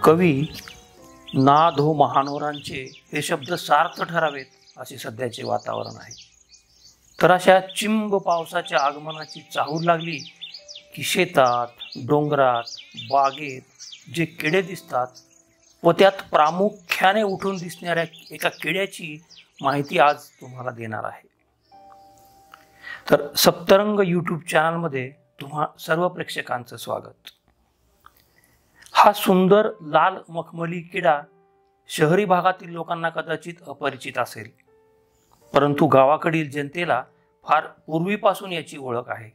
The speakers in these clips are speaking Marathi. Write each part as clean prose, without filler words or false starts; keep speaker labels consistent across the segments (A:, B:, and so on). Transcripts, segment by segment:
A: कवी नाद हो महानोरांचे हे शब्द सार्थ ठरावेत असे सध्याचे वातावरण आहे। तर अशा चिंब पावसाच्या आगमनाची चाहूल लागली की शेतात, डोंगरात, बागेत जे किडे दिसतात व त्यात प्रामुख्याने उठून दिसणाऱ्या एका किड्याची माहिती आज तुम्हाला देणार आहे। तर सप्तरंग यूट्यूब चॅनलमध्ये तुम्हा सर्व प्रेक्षकांचं स्वागत। हा सुंदर लाल मखमली किडा शहरी भागातील लोकांना कदाचित अपरिचित असेल, परंतु गावाकडील जनतेला फार पूर्वीपासून याची ओळख आहे।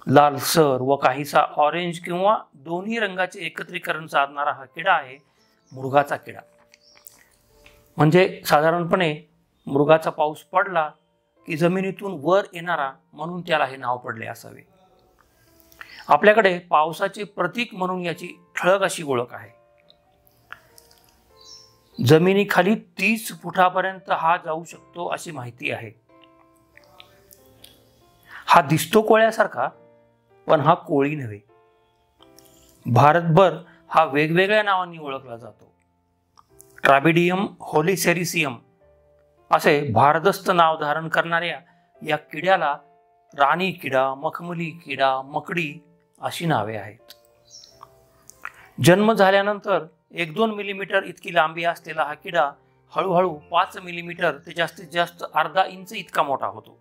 A: लालसर व काहीसा ऑरेंज किंवा दोन्ही रंगाचे एकत्रीकरण साधणारा हा किडा आहे मृगाचा किडा। म्हणजे साधारणपणे मृगाचा पाऊस पडला की जमिनीतून वर येणारा म्हणून त्याला हे नाव पडले असावे। आपल्याकडे पावसाचे प्रतीक म्हणून याची ठळक अशी ओळख आहे। जमिनीखाली 30 फुटापर्यंत हा जाऊ शकतो अशी माहिती आहे। हा दिसतो कोळ्यासारखा, पण हा कोळी नव्हे। भारतभर हा वेगवेगळ्या नावांनी ओळखला जातो। ट्राबिडियम होलिसेरिसियम असे भारदस्त नाव धारण करणाऱ्या या किड्याला राणी किडा, मखमली किडा, मकडी अशी नावे आहेत। जन्म झाल्यानंतर 1-2 मिलीमीटर इतकी लांबी असलेला हा किडा हळूहळू 5 मिलीमीटर ते जास्तीत जास्त अर्धा इंच इतका मोठा होतो।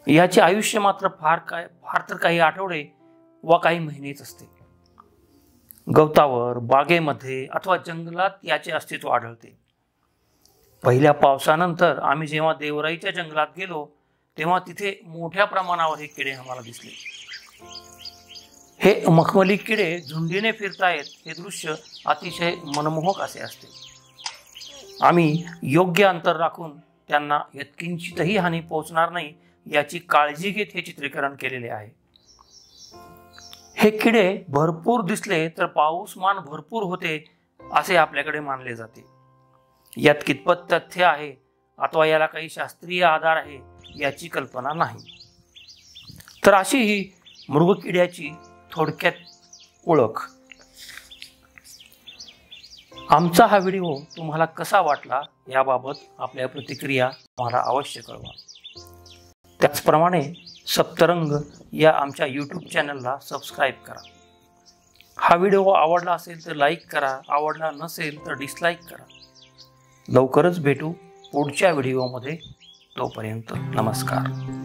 A: याचे आयुष्य मात्र फार तर काही आठवडे वा काही महिनेच असते। गवतावर, बागेमध्ये अथवा जंगलात याचे अस्तित्व आढळते। पहिल्या पावसानंतर आम्ही जेव्हा देवराईच्या जंगलात गेलो तेव्हा तिथे मोठ्या प्रमाणावर हे किडे आम्हाला दिसले। हे मखमली किडे झुंडीने फिरतायत हे दृश्य अतिशय मनमोहक असे असते। आम्ही योग्य अंतर राखून त्यांना यत्किंचितही हानी पोहोचणार नाही याची काळजी घेत हे चित्रीकरण केलेले आहे। हे किडे भरपूर दिसले तर पाऊसमान भरपूर होते असे आपल्याकडे मानले जाते। यात कितपत तथ्य आहे अथवा याला काही शास्त्रीय आधार आहे याची कल्पना नाही। तर अशी ही मृगकिड्याची थोडक्यात ओळख। आमचा हा व्हिडिओ तुम्हाला कसा वाटला याबाबत आपल्या प्रतिक्रिया आम्हाला अवश्य कळवा। त्याचप्रमाणे सप्तरंग या आमच्या यूट्यूब चॅनलला सबस्क्राईब करा। हा व्हिडिओ आवडला असेल तर लाईक करा, आवडला नसेल तर डिसलाईक करा। लवकरच भेटू पुढच्या व्हिडिओमध्ये, तोपर्यंत नमस्कार।